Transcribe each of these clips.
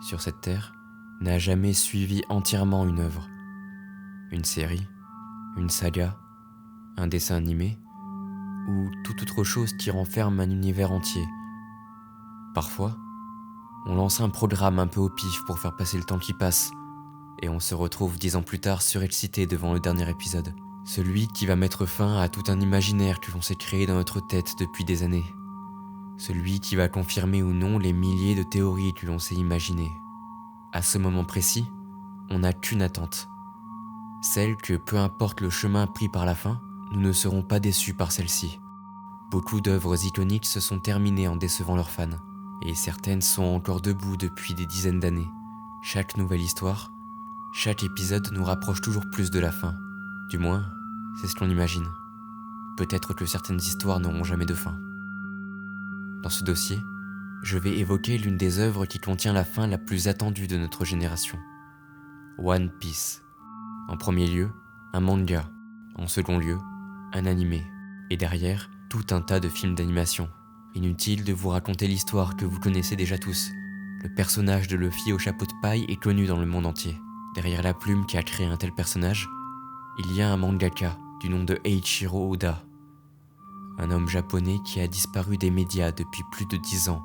sur cette terre, n'a jamais suivi entièrement une œuvre. Une série, une saga, un dessin animé, ou toute autre chose qui renferme un univers entier. Parfois, on lance un programme un peu au pif pour faire passer le temps qui passe, et on se retrouve 10 ans plus tard surexcité devant le dernier épisode. Celui qui va mettre fin à tout un imaginaire que l'on s'est créé dans notre tête depuis des années. Celui qui va confirmer ou non les milliers de théories que l'on s'est imaginées. À ce moment précis, on n'a qu'une attente. Celle que, peu importe le chemin pris par la fin, nous ne serons pas déçus par celle-ci. Beaucoup d'œuvres iconiques se sont terminées en décevant leurs fans, et certaines sont encore debout depuis des dizaines d'années. Chaque nouvelle histoire, chaque épisode nous rapproche toujours plus de la fin. Du moins, c'est ce qu'on imagine. Peut-être que certaines histoires n'auront jamais de fin. Dans ce dossier, je vais évoquer l'une des œuvres qui contient la fin la plus attendue de notre génération. One Piece. En premier lieu, un manga. En second lieu, un animé. Et derrière, tout un tas de films d'animation. Inutile de vous raconter l'histoire que vous connaissez déjà tous. Le personnage de Luffy au chapeau de paille est connu dans le monde entier. Derrière la plume qui a créé un tel personnage, il y a un mangaka du nom de Eiichiro Oda. Un homme japonais qui a disparu des médias depuis plus de 10 ans,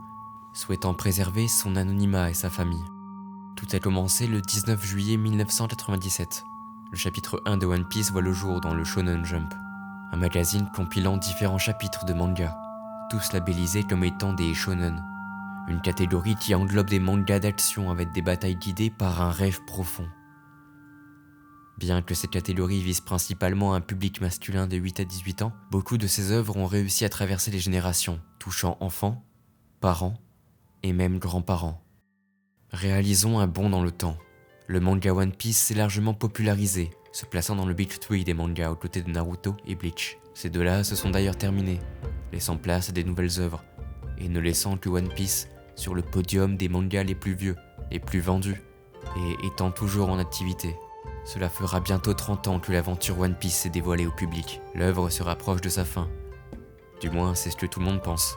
souhaitant préserver son anonymat et sa famille. Tout a commencé le 19 juillet 1997. Le chapitre 1 de One Piece voit le jour dans le Shonen Jump, un magazine compilant différents chapitres de manga, tous labellisés comme étant des shonen, une catégorie qui englobe des mangas d'action avec des batailles guidées par un rêve profond. Bien que cette catégorie vise principalement un public masculin de 8 à 18 ans, beaucoup de ces œuvres ont réussi à traverser les générations, touchant enfants, parents et même grands-parents. Réalisons un bond dans le temps. Le manga One Piece s'est largement popularisé, se plaçant dans le Big Three des mangas aux côtés de Naruto et Bleach. Ces deux-là se sont d'ailleurs terminés, laissant place à des nouvelles œuvres, et ne laissant que One Piece sur le podium des mangas les plus vieux, les plus vendus, et étant toujours en activité. Cela fera bientôt 30 ans que l'aventure One Piece s'est dévoilée au public. L'œuvre se rapproche de sa fin. Du moins, c'est ce que tout le monde pense.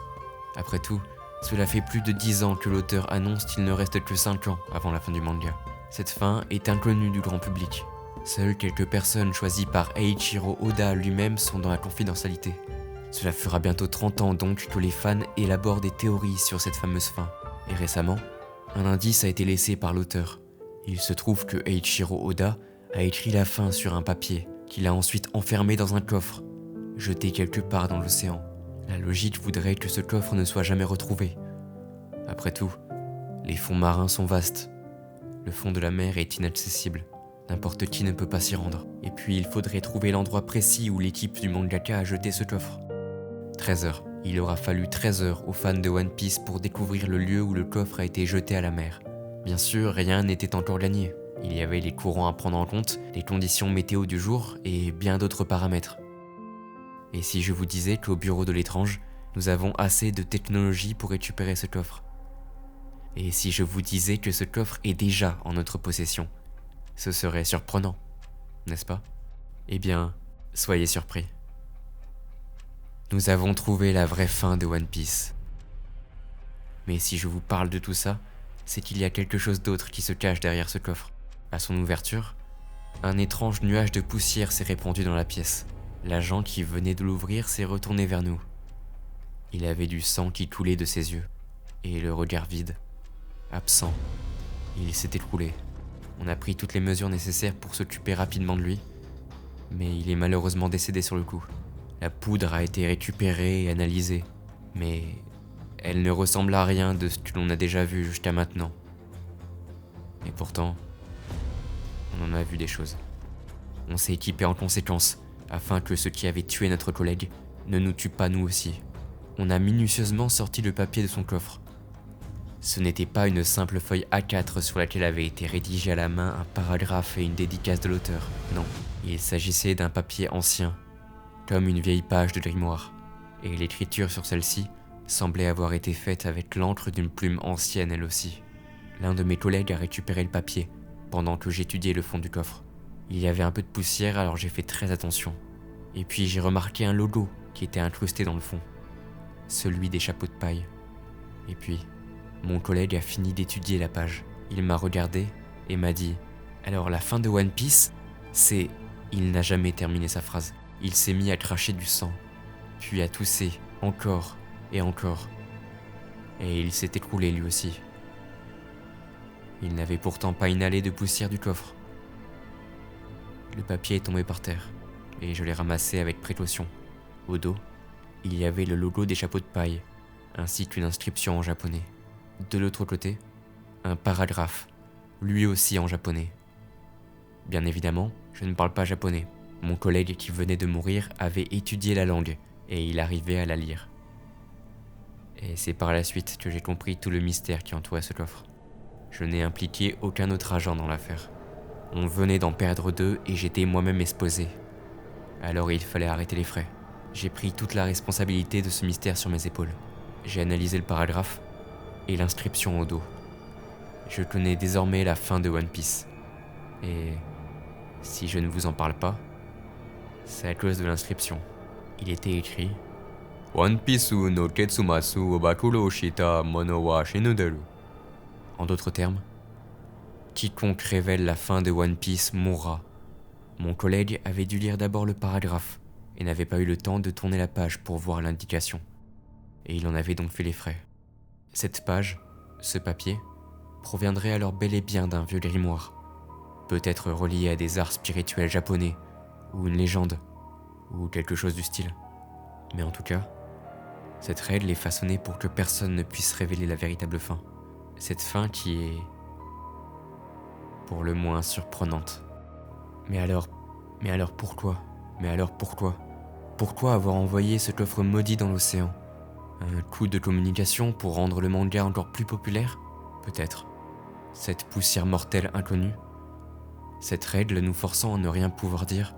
Après tout, cela fait plus de 10 ans que l'auteur annonce qu'il ne reste que 5 ans avant la fin du manga. Cette fin est inconnue du grand public. Seules quelques personnes choisies par Eiichiro Oda lui-même sont dans la confidentialité. Cela fera bientôt 30 ans donc que les fans élaborent des théories sur cette fameuse fin. Et récemment, un indice a été laissé par l'auteur. Il se trouve que Eiichiro Oda a écrit la fin sur un papier, qu'il a ensuite enfermé dans un coffre, jeté quelque part dans l'océan. La logique voudrait que ce coffre ne soit jamais retrouvé. Après tout, les fonds marins sont vastes. Le fond de la mer est inaccessible. N'importe qui ne peut pas s'y rendre. Et puis il faudrait trouver l'endroit précis où l'équipe du mangaka a jeté ce coffre. 13 heures. Il aura fallu 13 heures aux fans de One Piece pour découvrir le lieu où le coffre a été jeté à la mer. Bien sûr, rien n'était encore gagné. Il y avait les courants à prendre en compte, les conditions météo du jour et bien d'autres paramètres. Et si je vous disais qu'au bureau de l'étrange, nous avons assez de technologie pour récupérer ce coffre? Et si je vous disais que ce coffre est déjà en notre possession? Ce serait surprenant, n'est-ce pas? Eh bien, soyez surpris. Nous avons trouvé la vraie fin de One Piece. Mais si je vous parle de tout ça, c'est qu'il y a quelque chose d'autre qui se cache derrière ce coffre. À son ouverture, un étrange nuage de poussière s'est répandu dans la pièce. L'agent qui venait de l'ouvrir s'est retourné vers nous. Il avait du sang qui coulait de ses yeux, et le regard vide, absent. Il s'est écroulé. On a pris toutes les mesures nécessaires pour s'occuper rapidement de lui, mais il est malheureusement décédé sur le coup. La poudre a été récupérée et analysée, mais elle ne ressemble à rien de ce que l'on a déjà vu jusqu'à maintenant. Et pourtant, on en a vu des choses. On s'est équipé en conséquence, afin que ce qui avait tué notre collègue ne nous tue pas nous aussi. On a minutieusement sorti le papier de son coffre. Ce n'était pas une simple feuille A4 sur laquelle avait été rédigé à la main un paragraphe et une dédicace de l'auteur. Non, il s'agissait d'un papier ancien, comme une vieille page de grimoire. Et l'écriture sur celle-ci semblait avoir été faite avec l'encre d'une plume ancienne elle aussi. L'un de mes collègues a récupéré le papier, pendant que j'étudiais le fond du coffre. Il y avait un peu de poussière alors j'ai fait très attention. Et puis j'ai remarqué un logo qui était incrusté dans le fond. Celui des chapeaux de paille. Et puis, mon collègue a fini d'étudier la page. Il m'a regardé et m'a dit « Alors la fin de One Piece, c'est... » Il n'a jamais terminé sa phrase. Il s'est mis à cracher du sang, puis à tousser, encore et encore. Et il s'est écroulé lui aussi. Il n'avait pourtant pas inhalé de poussière du coffre. Le papier est tombé par terre, et je l'ai ramassé avec précaution. Au dos, il y avait le logo des chapeaux de paille, ainsi qu'une inscription en japonais. De l'autre côté, un paragraphe, lui aussi en japonais. Bien évidemment, je ne parle pas japonais. Mon collègue qui venait de mourir avait étudié la langue, et il arrivait à la lire. Et c'est par la suite que j'ai compris tout le mystère qui entourait ce coffre. Je n'ai impliqué aucun autre agent dans l'affaire. On venait d'en perdre 2 et j'étais moi-même exposé. Alors il fallait arrêter les frais. J'ai pris toute la responsabilité de ce mystère sur mes épaules. J'ai analysé le paragraphe et l'inscription au dos. Je connais désormais la fin de One Piece. Et si je ne vous en parle pas, c'est à cause de l'inscription. Il était écrit One Piece no Ketsumasu wo bakuro shita mono wa shinuderu. En d'autres termes, quiconque révèle la fin de One Piece mourra. Mon collègue avait dû lire d'abord le paragraphe et n'avait pas eu le temps de tourner la page pour voir l'indication. Et il en avait donc fait les frais. Cette page, ce papier, proviendrait alors bel et bien d'un vieux grimoire, peut-être relié à des arts spirituels japonais, ou une légende, ou quelque chose du style. Mais en tout cas, cette règle est façonnée pour que personne ne puisse révéler la véritable fin. Cette fin qui est pour le moins surprenante. Mais alors pourquoi Pourquoi avoir envoyé ce coffre maudit dans l'océan? Un coup de communication pour rendre le manga encore plus populaire? Peut-être. Cette poussière mortelle inconnue? Cette règle nous forçant à ne rien pouvoir dire?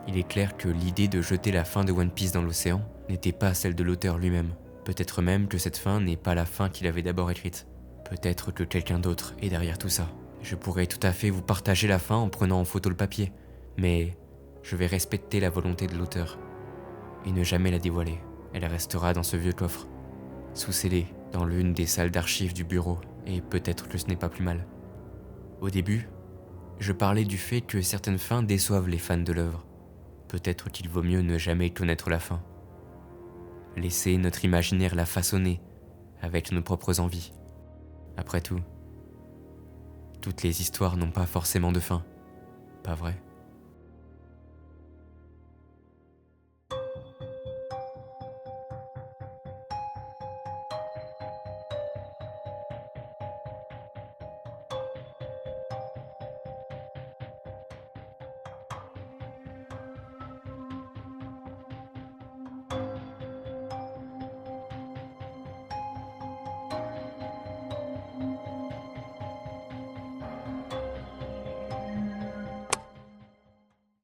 Il est clair que l'idée de jeter la fin de One Piece dans l'océan n'était pas celle de l'auteur lui-même. Peut-être même que cette fin n'est pas la fin qu'il avait d'abord écrite. Peut-être que quelqu'un d'autre est derrière tout ça. Je pourrais tout à fait vous partager la fin en prenant en photo le papier, mais je vais respecter la volonté de l'auteur et ne jamais la dévoiler. Elle restera dans ce vieux coffre, sous scellé dans l'une des salles d'archives du bureau, et peut-être que ce n'est pas plus mal. Au début, je parlais du fait que certaines fins déçoivent les fans de l'œuvre. Peut-être qu'il vaut mieux ne jamais connaître la fin. Laisser notre imaginaire la façonner avec nos propres envies. Après tout, toutes les histoires n'ont pas forcément de fin, pas vrai ?